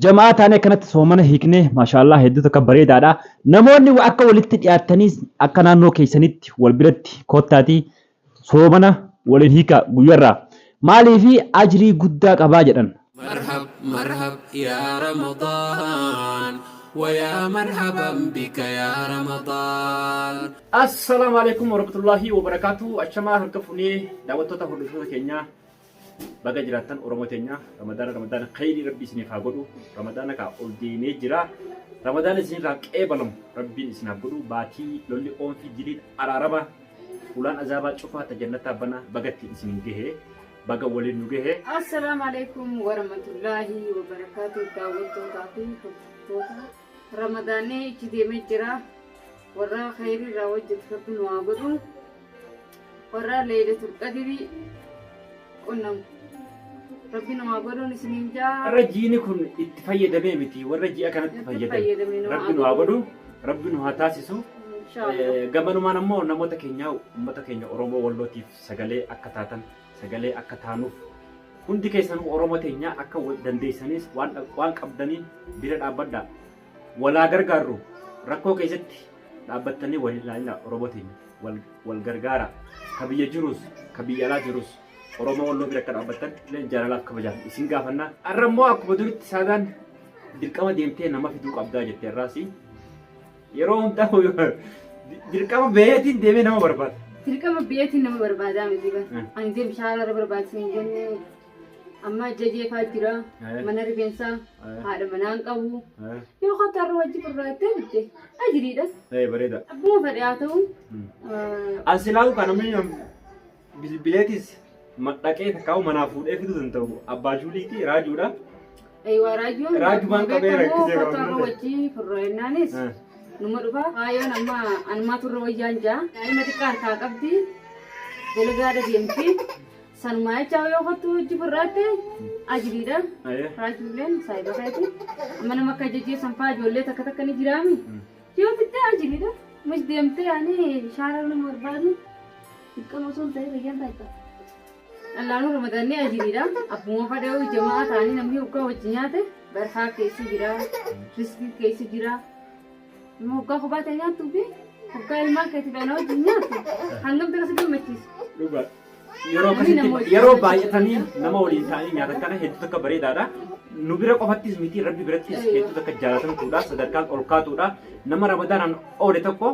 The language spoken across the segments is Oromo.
Jamaa taanee kanatti soomana hiiknee maashaallah hedduu takka bareedaadha. Namoonni akka walitti dhiyaatanii akka naannoo keessanitti wal biratti kottaatii soomana waliin hiika guyyaarraa maaliifi ajrii guddaa qabaa jedhan. مرحب مرحب يا رمضان ويا مرحبا بك يا رمضان. السلام عليكم ورحمة الله وبركاته. أشما هركفوني دعوتو تفرد كينيا baga jiraattan Oromoo teenya Ramadaan khayrii rabbii isiniif haa godhu. Ramadaan ka ol deemee jira. Ramadaan isinirraa qeebalamu rabbiin isin haa godhu. Baatii lolli oonfi jiliin araarama ulaan azaabaa cufaa tajannataa bana bagatti isin gahee baga waliin nu gahee. Assalamu alaikum warahmatullahi wabarakatuh. Daawwattootaa fi hordoftoota Ramadaanee itti deemee jira. Warra khayrii irraa hojjetu rabbi nu haa godhu. Warra Laylatul Qadrii قلنا ربنا ما قولون سنين جاء رجيني كن اتفايد ميمتي والرجي كانت تفايد ربنا ما قولوا ربنا هتاسسو إن شاء الله قبل ما نمو نموت كينيا أمتا كينيا أورومو واللوتي سجلي أكتاتن سجلي أكتانوف كنت كيسانو أورومو تينيا أكا دنديسانيس وان كابداني بيرد أبدا ولا غرغارو ركو كيست أبدتني ولا أورومو تينيا والغرغارا كبي جروس كبي يلا جروس Oromoo walloo bira kan dhaabbatan leen jaalalaaf kabajaan isin gaafanna. Arrammoo akkuma duritti saadaan dirqama deemtee nama fiduu qabdaa jettee irraasi. Yeroo hundaa dirqama beetiin deemee nama barbaada. dirqama beetiin nama barbaadaa miti kan. Ani deem shaara barbaachisan jenne amma jajjeefaa jira mana rifeensaa haadha manaan qabu. Yoo kottarra wajji birraattee bitte ajiriidha. Bareeda. Abbuma fedhe haa ta'u. Ansilaawu kana bileetis. Maqaqee takkaa'u manaa fuudhee fiduu danda'u abbaa juuliiti raajuudha. Eeyyuu raajuun raajumaan qabee rakkisee qabu. Kottarra wajji furrooyinnaanis numa dhufa. Haayyoon amma turre wayyaan jaa. Daa'ima xiqqaa harkaa qabdi. Galgaadha deemti. Sanumaa jechaa yoo kottu wajji furraatte ajiriidha. Raajuuleen saayiba kaayati. Amma nama akka jajjeessan fa'aa ijoollee takka ni jiraami. Yoo fittee ajiriidha. Mas deemtee ani shaara nama barbaadu. Dirqama osoo hin ta'in fayyaan taa'ibba. Allaanuu Ramadaanni ajiriidha. Abbuma fadha'uu jamaa ta'anii namni hoggaa wajji nyaate barhaa keessa jira, riskii keessa jira. Nama hoggaa kophaa ta'e nyaattuu fi hoggaa ilmaa keetti dhaan wajji nyaattu hangam takka si gammachiisa. Yeroo baay'atanii nama waliin ta'anii nyaatan kana hedduu takka bareedaadha. Nu bira qofattis miti rabbi birattis hedduu takka jaalatamtuudha. Sadarkaan ol kaatuudha. Nama Ramadaanaan oole tokko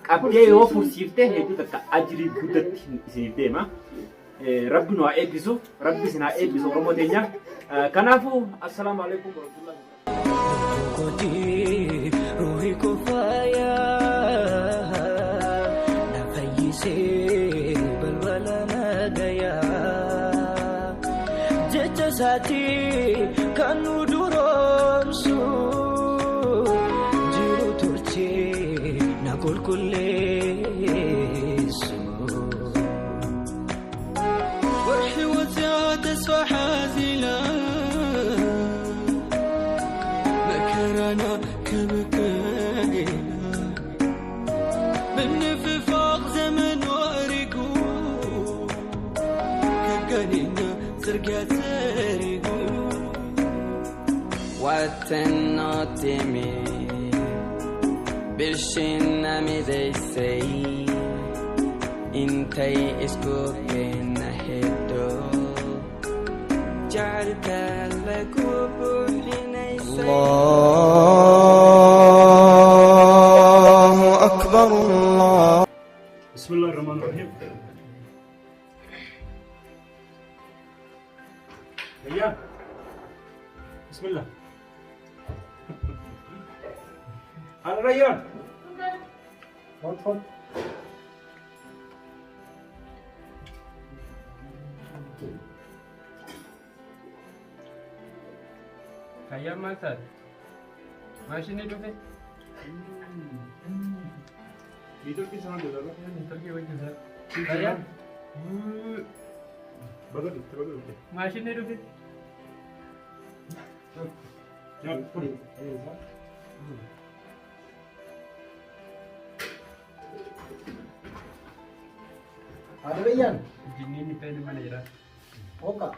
qabdee yoo fursiiftee hedduu takka ajirii guddatti isiniif deema. ربنا وعيبسو ربي سنا عيبسو رمضانيا كنافو السلام عليكم ورحمة الله وبركاته. روحي كفاية نفيسي بالولا ناديا جتساتي كانوا درومسو جيرو ترتي نقول كل تسوى حازلا مكرنا كمكاينا بالنفاق زمن وارقو كقنينا سرقات سارقو واتناتمي بالشنا مديسي انتي اسكو كنا هدو الله أكبر الله. بسم الله الرحمن الرحيم. هيا بسم الله. على الريان. تفضل. Kaya masak, masih ni dope. Itu kita sama dulu. Itu kita wajib. Kaya. Bagus, bagus. masih ni dope. Ya, boleh. Ada Rayyan? Jinni ni pwede mana jera. Oka.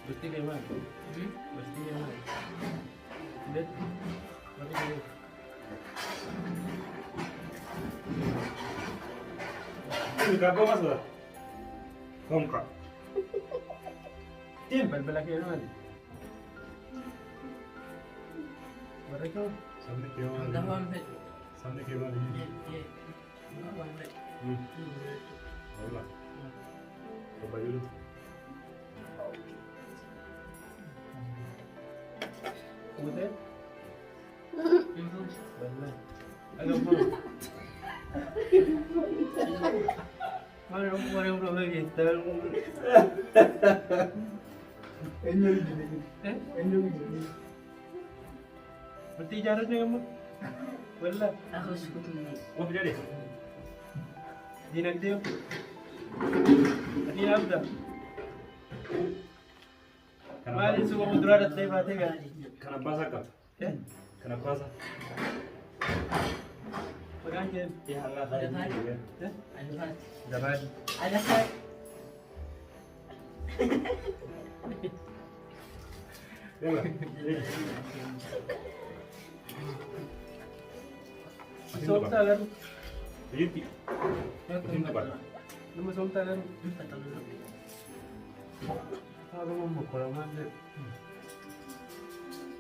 Besti kayak mana? Besti kayak mana? Lihat, mati kayak. Ini berapa mas lah? Kongka. Bal-bal kayak mana? Mereka Sampai ke mana? Sampai ke mana? Allah. Coba dulu. Udah? Bal-bal. Ano po? Ano po yung problem kita? Berarti jarak niya mo? Wala. Apa jadi? Di nagdiyo. Ano yung abda? Mali suka mo duradat tayo pati ka. Kenapa sakit? Eh? Kenapa sakit? Pagkakin. Ya Allah tadi. Eh? Dapat. Masuk talan. Jadi, ini apa? Nama masuk talan. Ako mo mo ko lang mali.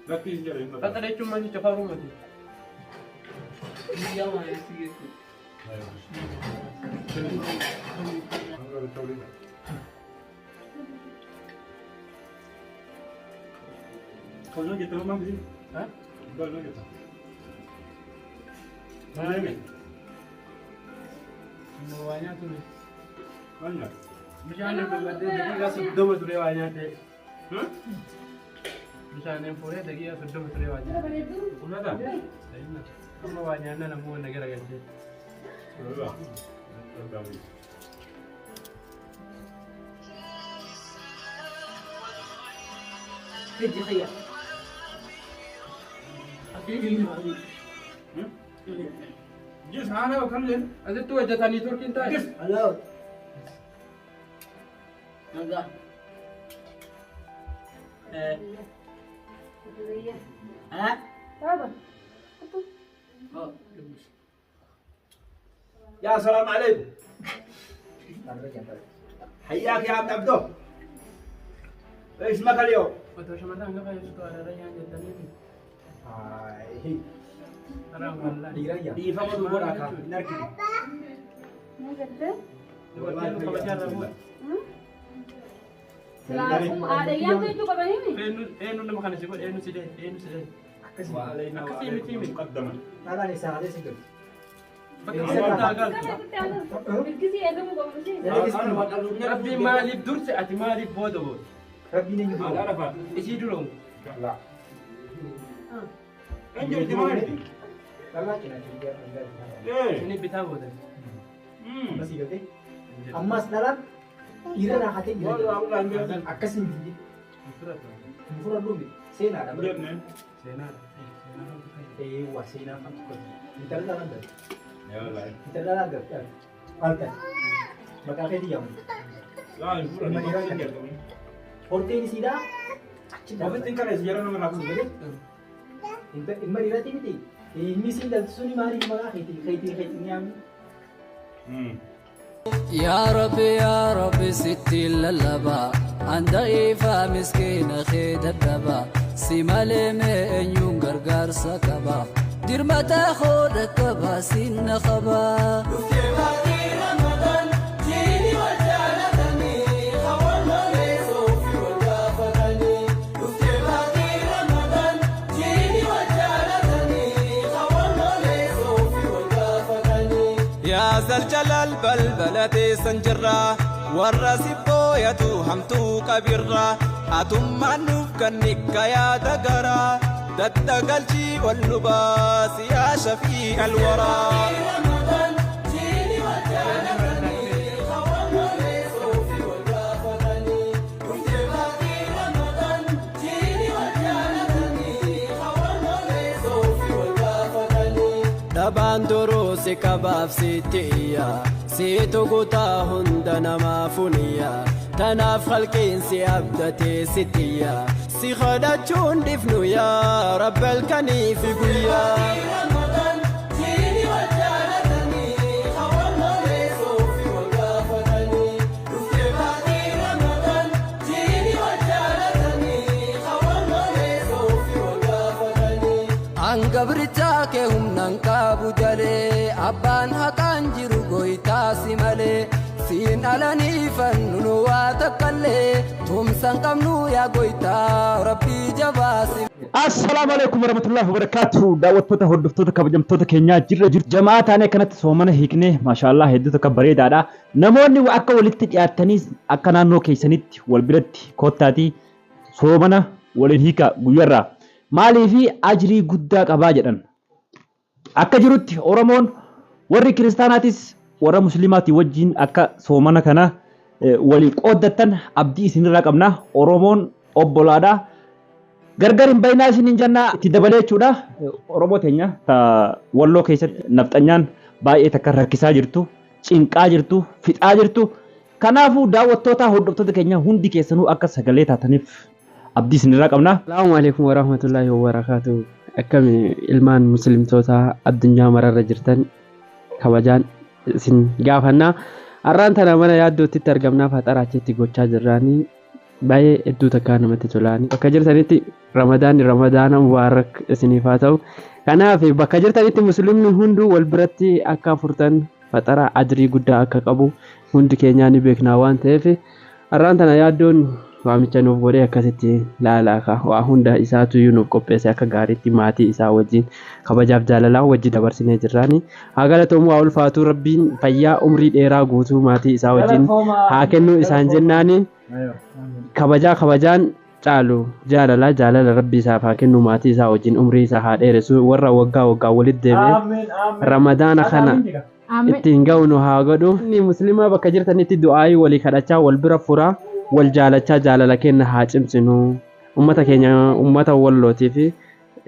Lagi jadi ini. Kata dia cuma di cakap rumah tu. Kau nak kita rumah sini? Hah? Kau nak kita? Mana ni? Bawahnya tu ni. Mana? Macam mana dia kasi dua betul bawahnya tu. Hah? Macam mana pun dia kasi dua betul bawahnya. Mana dah? Ayun. Ang bawahnya na lang muna nagaragan. Allah. Terbaik. Yes, ana kan len. Ada tu aja tani Turkin tadi. Yes. Halo. Enggak. Hah? Apa? Oh. يا سلام عليكم حياك يا عم عبدو ايش اسمك اليوم؟ Betul sama dah enggak kayak suka ada yang dia tadi ni. هاي Orang mana? دي فما دو براكا نركب Ano ganda? Dia tu kabajar rambut. Selalu ada yang tu juga bani ni. Enu nama kan sih, enu sih deh, enu sih deh. وعلينا وعليكم مقدما. Tara ni sa atin siguro. Bagaimana agak? Kasi ano mo ba mo siya? Rabbi malib dur se ati malib bodo bod. Rabbi ni yung Ada apa? Isi dulu. لا Kan jadi di mana? lalaki na tiga. Eh. Ini bitaw bod. Masih gede. Ammas dalam ira na hati Wala gede. ako lang yan. Akas hindi. Surat. Mura lumi. Sena ada. Diyan eh. Senar. Wa sena kan ko. Kita dalam dah. Ya wala. Kita dalam dah. Alkan. Maka kaya diam. Lah, pura ni kasi dia tu. Forte ni sida. Bakit tingkar eh sejarah naman ako gede? Inta imari rati miti. Ini sida suni mari mga kiti niam. يا ربي ستي للبا عنديفا مسكينة خيد الدبا سيمالي من يوم غرغر سكبا دير ما تاخد كبا سين خبا يا ذا الجلال بلبلتي سنجرة والراسبو booyatu hamtuu qabirraa atummaan nuuf kannikka yaada garaa daddagalchii ol nu baasi yaa shafii alwaraa. Dabaan duruu si qabaaf sittiyya siitu kutaa hunda namaa funiyya tanaaf halkiin si abdatee sittiyya si kadhachuun dhifnu yaa rabbi halkanii fi guyyaa. Angabrichaa kee humnaan qabu jalee abbaan haqaan jiru goytaasi malee siin alanii fannu waa takkaallee tumsan qabnu yaa goytaa rabbii jabaasi. Assalamu alaikum warahmatullahi wabarakatuh. Daawwattoota hordoftoota kabajamtoota keenyaa jirra jiru. Jamaa taanee kanatti soomana hiiknee maashaallah hedduu takka bareedaadha. Namoonni akka walitti dhiyaatanii akka naannoo keessanitti wal biratti kottaatii soomana waliin hiika guyyaarraa. Maaliifi ajrii guddaa qabaa jedhan akka jirutti Oromoon warri kiristaanaatis warra musliimaati wajjin akka soomana kana waliin qooddatan abdii isinirraa qabna. Oromoon obbolaadha gargar hin baynaa isiniin jennaa itti dabalee jechuudha. Oromoo teenya walloo keessatti nafxanyaan baay'ee takka rakkisaa jirtu, cinqaa jirtu, fixaa jirtu. Kanaafuu daawwattoota hordoftoota keenya hundi keessanuu akka sagalee taataniif abdii isinirraa qabna. Assalamu alaikum warahmatullahi wabarakatuh. Akkam ilmaan muslimtoota addunyaa mararra jirtan kabajaan isin gaafanna. Har'aan tana mana yaaddootti argamnaaf haxaraachetti gochaa jirraanii baay'ee hedduu takkaa namatti tolaanii. Bakka jirtanitti ramadaana mubaarak isiniif haa ta'u. Kanaaf bakka jirtanitti muslimni hunduu wal biratti akka furtan faxara ajrii guddaa akka qabu hundi keenyaa ni beeknaa waan ta'eef har'aan tana yaaddoon waamicha nuuf godhee akkasitti laalaa waa hunda isaatu nuuf qopheesse akka gaariitti maatii isaa wajjin kabajaaf jaalalaa wajjin dabarsinee jirraani. Haa galatoomuu haa ulfaatu rabbiin fayyaa umrii dheeraa guutuu maatii isaa wajjin haa kennu isaan jennaani. Kabajaan caalu jaalala rabbii isaaf haa kennu maatii isaa wajjin umrii isaa haa dheeressu warra waggaa walitti deebi'ee ramadaana kana ittiin ga'u nu haa godhu. Inni muslimaa bakka jirtanitti du'aayii walii kadhachaa wal bira furaa. Wal jaalachaa jaalala kenna haa cimsinu ummata keenya ummata wallootii fi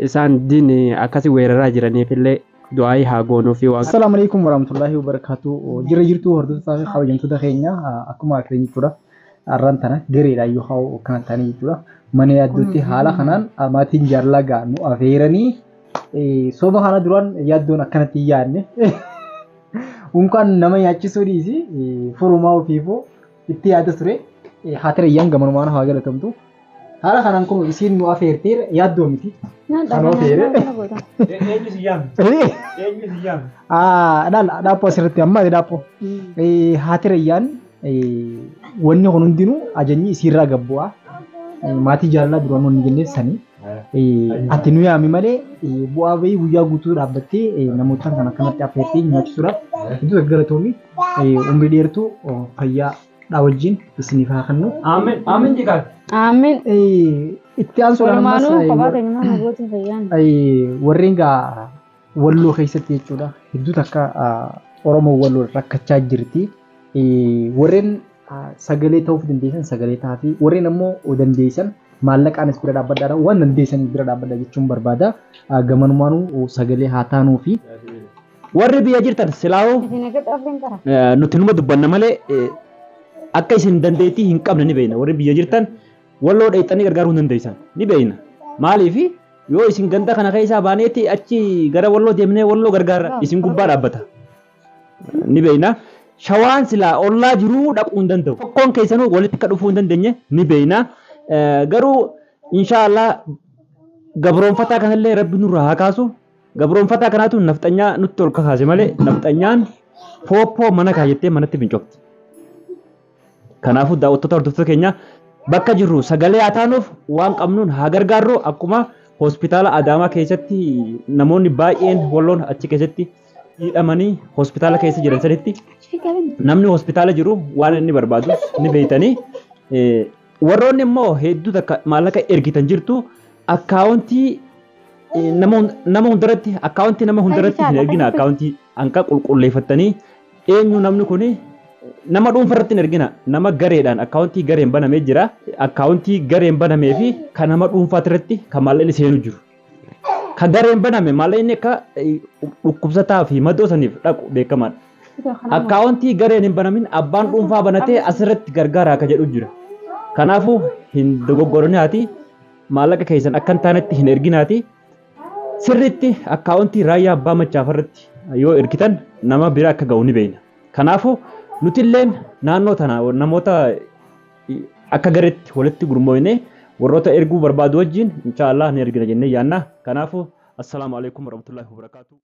isaan diin akkasii weeraraa jiraniif illee du'aayii haa goonuu fi waan. Assalamu alaikum warahmatullahi wabarakatuh. Jirra jirtu hordoftoota fi kabajamtoota keenya akkuma akeenya jechuudha. Har'aan tana gareedha yoo haa kana tanii jechuudha. Mana yaaddootti haala kanaan maatiin jaalala gaa nu afeeranii sooma kana duraan yaaddoon akkanatti yaadne unkaan nama nyaachisuu dhiisi furumaa ofiifoo itti yaada ture. Haatiriyyaan gamanumaan haa galatamtu. Haala kanaan kun isiin nu afeerteera yaaddoo miti. Kanoo feere. Eenyu si yaam? Dhaabboo asirratti amma dhaabboo. Haatiriyyaan wanni kun hundinuu ajajni isiirraa gabbu'aa. Maatii jaalalaa duraan wanni jenneessanii. Ati nu yaami malee bu'aa bahii guyyaa guutuu dhaabbattee namoota kan akkanatti affeertee nyaachisuudhaaf hedduu galatoomii umrii dheertuu fayyaa dha wajjin isiniif haa kennu. Aamin. Aamin jikaan. Aamin. Itti aansuudhaan warreen gaa walloo keessatti jechuudha hedduu takka Oromoo walloo rakkachaa jirti. Warreen sagalee ta'uuf dandeessan sagalee ta'aa warreen ammoo dandeessan maallaqaanis bira dhaabbadhaadha waan dandeessan bira dhaabbadha jechuun barbaada. Gamanumaanuu sagalee haa taanuu fi warri biyya jirtan silaa'oo nuti numa dubbanna malee akka isin dandeettii hin qabne ni beekna. Warri biyya jirtan walloo dheexxanii gargaaruu hin dandeessan ni beekna. Maaliif yoo isin ganda kana keessaa baaneetti achi gara walloo deemnee walloo gargaara isin gubbaa dhaabbata ni beekna. Shawaan silaa ollaa jiruu dhaquu hin danda'u. Tokkoon keessanuu walitti akka dhufuu hin dandeenye ni beekna. Garuu inshaallah gabroonfataa kanallee rabbi nurraa haa kaasu. Gabroonfataa kanaatu nafxanyaa nutti ol kakaase malee nafxanyaan pooppoo mana kaayyattee manatti fincofti. Kanaafuu daawwattoota hordoftoota keenya bakka jirru sagalee haa taanuuf waan qabnuun haa gargaarru. Akkuma hospitaala Adaamaa keessatti namoonni baay'een walloon achi keessatti hidhamanii hospitaala keessa jiran sanitti namni hospitaala jiru waan inni barbaadu ni beeytanii warroonni immoo hedduu takka maallaqa ergitan jirtu akkaawuntii nama hundaratti akkaawuntii nama hundaratti hin ergina akkaawuntii hanqa qulqulleeffattanii eenyu namni kun nama dhuunfarratti hin ergina nama gareedhaan akkaawuntii gareen banamee jira akkaawuntii gareen banamee fi kan nama dhuunfaatirratti kan maallaqni seenu jiru. Kan gareen baname maallaqni akka dhukkubsataa fi maddoo saniif dhaqu beekamaadha. Akkaawuntii gareen hin banamin abbaan dhuunfaa banatee asirratti gargaara akka jedhu jira. Kanaafuu hin dogoggorinaati maallaqa keessan akka hin taanetti hin erginaati. Sirriitti akkaawuntii raayyaa abbaa machaafarratti yoo ergitan nama bira akka ga'u ni beekna. Kanaafuu nuti illeen naannoo tana namoota akka gareetti walitti gurmoofnee warroota erguu barbaadu wajjin inshaallah ni ergina jennee yaanna. Kanaafuu assalaamu alaikum warahmatullahi wabarakatuh.